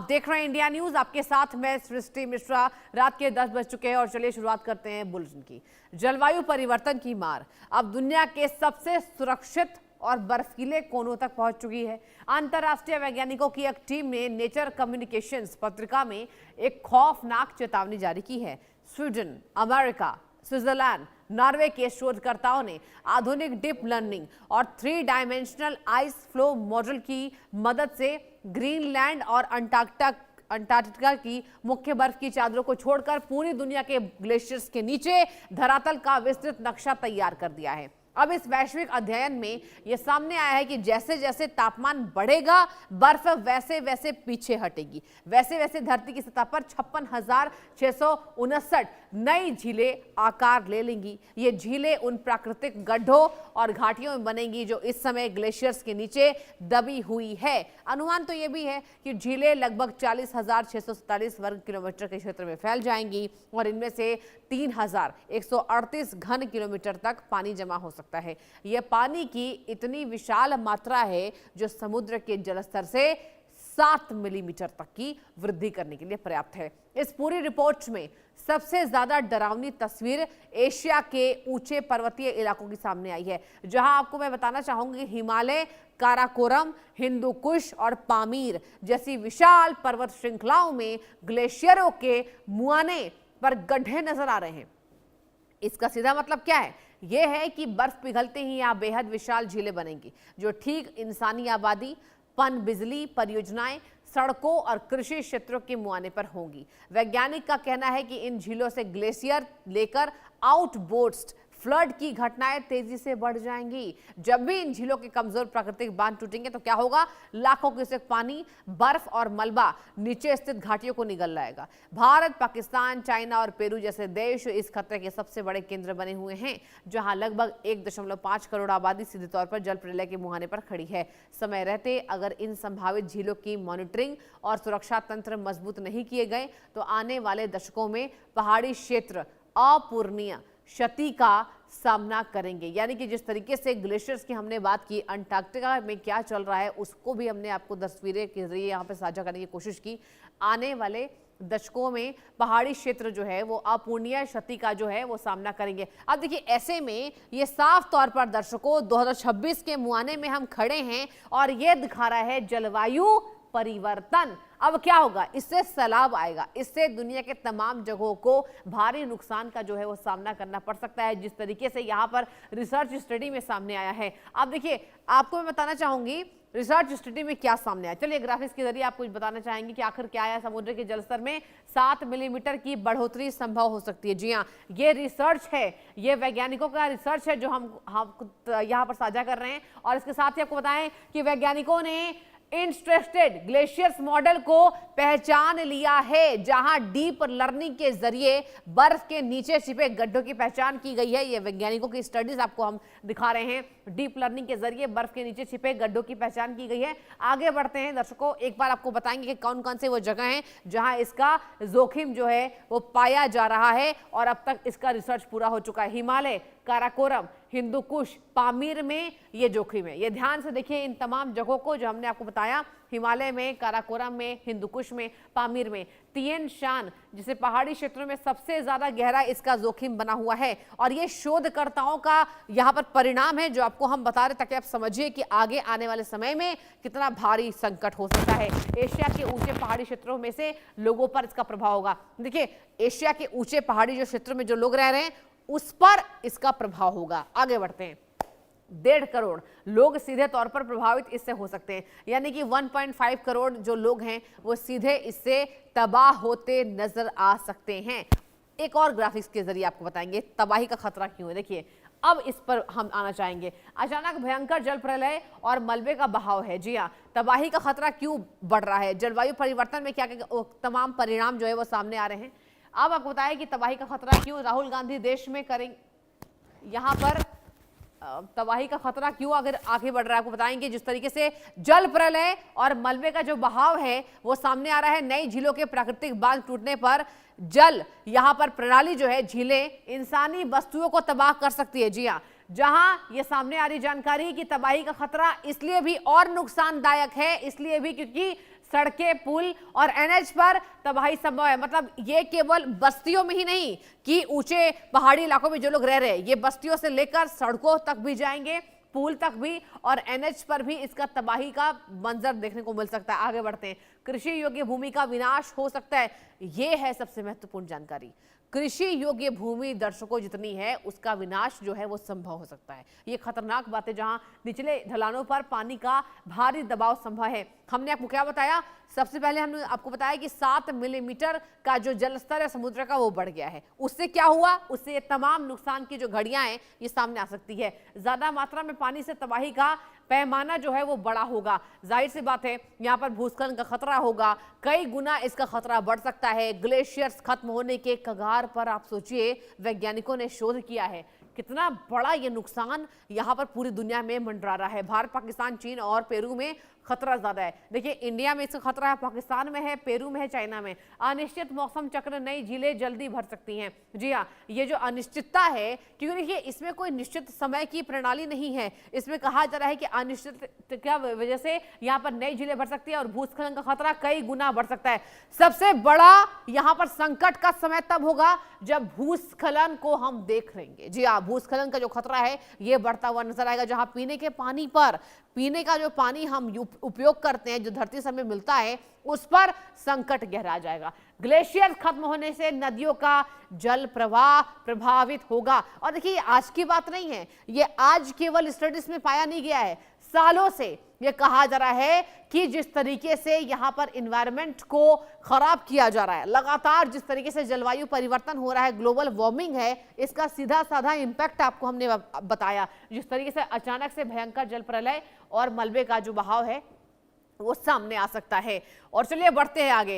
देख रहे हैं इंडिया न्यूज, आपके साथ मैं सृष्टि मिश्रा। रात के 10 बज चुके हैं और चलिए शुरुआत करते हैं बुलेटिन की। जलवायु परिवर्तन की मार अब दुनिया के सबसे सुरक्षित और बर्फीले कोनों तक पहुंच चुकी है। अंतर्राष्ट्रीय वैज्ञानिकों की एक टीम ने नेचर कम्युनिकेशंस पत्रिका में एक खौफनाक चेतावनी जारी की है। स्वीडन, अमेरिका, स्विट्जरलैंड, नॉर्वे के शोधकर्ताओं ने आधुनिक डीप लर्निंग और 3 डायमेंशनल आइस फ्लो मॉडल की मदद से ग्रीनलैंड और अंटार्कटिका की मुख्य बर्फ की चादरों को छोड़कर पूरी दुनिया के ग्लेशियर्स के नीचे धरातल का विस्तृत नक्शा तैयार कर दिया है। अब इस वैश्विक अध्ययन में यह सामने आया है कि जैसे जैसे तापमान बढ़ेगा बर्फ वैसे वैसे पीछे हटेगी, वैसे वैसे धरती की सतह पर 56,659 नई झीलें आकार ले लेंगी। ये झीलें उन प्राकृतिक गड्ढों और घाटियों में बनेंगी जो इस समय ग्लेशियर्स के नीचे दबी हुई है। अनुमान तो यह भी है कि झीलें लगभग 40,647 वर्ग किलोमीटर के क्षेत्र में फैल जाएंगी और इनमें से 3,138 घन किलोमीटर तक पानी जमा हो सकता है। यह पानी की इतनी विशाल मात्रा है जो समुद्र के जलस्तर से 7 मिलीमीटर तक की वृद्धि करने के लिए पर्याप्त है। इस पूरी रिपोर्ट में सबसे ज्यादा डरावनी तस्वीर एशिया के ऊंचे पर्वतीय इलाकों की सामने आई है, जहां आपको मैं बताना चाहूंगी हिमालय, काराकोरम, हिंदू कुश और पामीर जैसी विशाल पर्वत श्रृंखलाओं में ग्लेशियरों के मुआने पर गड्ढे नजर आ रहे हैं। इसका सीधा मतलब क्या है? यह है कि बर्फ पिघलते ही यहां बेहद विशाल झीलें बनेंगी जो ठीक इंसानी आबादी, पन बिजली परियोजनाएं, सड़कों और कृषि क्षेत्रों के मुआने पर होंगी। वैज्ञानिक का कहना है कि इन झीलों से ग्लेशियर लेकर आउटबोर्स्ट फ्लड की घटनाएं तेजी से बढ़ जाएंगी। जब भी इन झीलों के कमजोर प्राकृतिक बांध टूटेंगे तो क्या होगा? लाखों क्यूसेक पानी, बर्फ और मलबा नीचे स्थित घाटियों को निगल लाएगा। भारत, पाकिस्तान, चाइना और पेरू जैसे देश इस खतरे के सबसे बड़े केंद्र बने हुए हैं, जहां लगभग 1.5 करोड़ आबादी सीधे तौर पर जल प्रलय के मुहाने पर खड़ी है। समय रहते अगर इन संभावित झीलों की मॉनिटरिंग और सुरक्षा तंत्र मजबूत नहीं किए गए तो आने वाले दशकों में पहाड़ी क्षेत्र अपूरणीय क्षति का सामना करेंगे। यानी कि जिस तरीके से ग्लेशियर्स की हमने बात की, अंटार्कटिका में क्या चल रहा है उसको भी हमने आपको तस्वीरें के जरिए यहाँ पे साझा करने की कोशिश की। आने वाले दशकों में पहाड़ी क्षेत्र जो है वो अपूरणीय क्षति का जो है वो सामना करेंगे। अब देखिए, ऐसे में ये साफ तौर पर दर्शकों 2026 के मुआने में हम खड़े हैं और ये दिखा रहा है जलवायु परिवर्तन। अब क्या होगा? इससे सैलाब आएगा, इससे दुनिया के तमाम जगहों को भारी नुकसान का जो है वो सामना करना पड़ सकता है, जिस तरीके से यहाँ पर रिसर्च स्टडी में सामने आया है। अब देखिए, आपको मैं बताना चाहूंगी रिसर्च स्टडी में क्या सामने आया। चलिए ग्राफिक्स के जरिए आपको बताना चाहेंगे कि आखिर क्या आया। समुद्र के जलस्तर में 7 मिलीमीटर की बढ़ोतरी संभव हो सकती है। जी हाँ, ये रिसर्च है, ये वैज्ञानिकों का रिसर्च है जो हम यहाँ पर साझा कर रहे हैं। और इसके साथ ही आपको बताएं कि वैज्ञानिकों ने इंटरेस्टेड ग्लेशियर्स मॉडल को पहचान लिया है, जहां डीप लर्निंग के जरिए बर्फ के नीचे छिपे गड्ढों की पहचान की गई है। ये वैज्ञानिकों की स्टडीज आपको हम दिखा रहे हैं। डीप लर्निंग के जरिए बर्फ के नीचे छिपे गड्ढों की पहचान की गई है। आगे बढ़ते हैं दर्शकों, एक बार आपको बताएंगे कि कौन कौन से वो जगह हैं जहां इसका जोखिम जो है वो पाया जा रहा है और अब तक इसका रिसर्च पूरा हो चुका है। हिमालय, काराकोरम, हिंदू कुश, पामीर में ये जोखिम है। ये ध्यान से देखिए इन तमाम जगहों को जो हमने आपको बताया, हिमालय में, काराकोरम में, हिंदू कुश में, पामीर में। तिएन शान जिसे पहाड़ी क्षेत्रों में सबसे ज्यादा गहरा इसका जोखिम बना हुआ है और ये शोधकर्ताओं का यहाँ पर परिणाम है जो आपको हम बता रहे ताकि आप समझिए कि आगे आने वाले समय में कितना भारी संकट हो सकता है। एशिया के ऊंचे पहाड़ी क्षेत्रों में से लोगों पर इसका प्रभाव होगा। देखिए, एशिया के ऊंचे पहाड़ी जो क्षेत्रों में जो लोग रह रहे हैं उस पर इसका प्रभाव होगा। आगे बढ़ते हैं। 1.5 करोड़ लोग सीधे तौर पर प्रभावित इससे हो सकते हैं, यानी कि 1.5 करोड़ जो लोग हैं वो सीधे इससे तबाह होते नजर आ सकते हैं। एक और ग्राफिक्स के जरिए आपको बताएंगे तबाही का खतरा क्यों है। देखिए, अब इस पर हम आना चाहेंगे। अचानक भयंकर जल प्रलय और मलबे का बहाव है। जी हाँ, तबाही का खतरा क्यों बढ़ रहा है? जलवायु परिवर्तन में क्या क्या तमाम परिणाम जो है वो सामने आ रहे हैं। अब आपको बताया कि तबाही का खतरा क्यों राहुल गांधी देश में करेंगे, यहाँ पर तबाही का खतरा क्यों अगर आगे बढ़ रहा है आपको बताएंगे। जिस तरीके से जल प्रलय और मलबे का जो बहाव है वो सामने आ रहा है। नई झीलों के प्राकृतिक बांध टूटने पर जल यहाँ पर प्रणाली जो है, झीलें इंसानी वस्तुओं को तबाह कर सकती है। जी हाँ, जहां ये सामने आ रही जानकारी की तबाही का खतरा इसलिए भी और नुकसानदायक है, इसलिए भी क्योंकि सड़कें, पुल और एनएच पर तबाही संभव है। मतलब ये केवल बस्तियों में ही नहीं कि ऊंचे पहाड़ी इलाकों में जो लोग रह रहे हैं, ये बस्तियों से लेकर सड़कों तक भी जाएंगे, पुल तक भी, और एनएच पर भी इसका तबाही का मंजर देखने को मिल सकता है। आगे बढ़ते हैं। कृषि योग्य भूमि का विनाश हो सकता है, यह है सबसे महत्वपूर्ण जानकारी। कृषि योग्य भूमि दर्शकों जितनी है, उसका विनाश जो है वो संभव हो सकता है। ये खतरनाक बात है, जहां निचले ढलानों पर पानी का भारी दबाव संभव है। हमने आपको क्या बताया? सबसे पहले हमने आपको बताया कि 7 मिलीमीटर का जो जल स्तर है समुद्र का, वो बढ़ गया है। उससे क्या हुआ? उससे ये तमाम नुकसान की जो घड़ियां हैं ये सामने आ सकती है। ज्यादा मात्रा में पानी से तबाही का पैमाना जो है वो बड़ा होगा। जाहिर सी बात है, यहाँ पर भूस्खलन का खतरा होगा, कई गुना इसका खतरा बढ़ सकता है। ग्लेशियर्स खत्म होने के कगार पर, आप सोचिए, वैज्ञानिकों ने शोध किया है। कितना बड़ा ये नुकसान यहाँ पर पूरी दुनिया में मंडरा रहा है। भारत, पाकिस्तान, चीन और पेरू में खतरा ज्यादा है। देखिए, इंडिया में इसका खतरा है, पाकिस्तान में है, पेरू में है, चाइना में। अनिश्चित मौसम चक्र, नई झीलें जल्दी भर सकती हैं। जी हाँ, ये जो अनिश्चितता है, क्योंकि देखिए इसमें कोई निश्चित समय की प्रणाली नहीं है। इसमें कहा जा रहा है कि अनिश्चित की वजह से यहाँ पर नई झीलें भर सकती है और भूस्खलन का खतरा कई गुना बढ़ सकता है। सबसे बड़ा यहाँ पर संकट का समय तब होगा जब भूस्खलन को हम देख लेंगे। जी हाँ, भूस्खलन का जो खतरा है ये बढ़ता हुआ नजर आएगा, जहां पीने के पानी पर, पीने का जो पानी हम उपयोग करते हैं, जो धरती से हमें मिलता है, उस पर संकट गहरा जाएगा। ग्लेशियर खत्म होने से नदियों का जल प्रवाह प्रभावित होगा। और देखिए, ये आज की बात नहीं है, ये आज केवल स्टडीज में पाया नहीं गया है, सालों से ये कहा जा रहा है कि जिस तरीके से यहाँ पर एनवायरनमेंट को खराब किया जा रहा है, लगातार जिस तरीके से जलवायु परिवर्तन हो रहा है, ग्लोबल वार्मिंग है, इसका सीधा साधा इंपैक्ट आपको हमने बताया। जिस तरीके से अचानक से भयंकर जल प्रलय और मलबे का जो बहाव है वो सामने आ सकता है। और चलिए बढ़ते हैं आगे।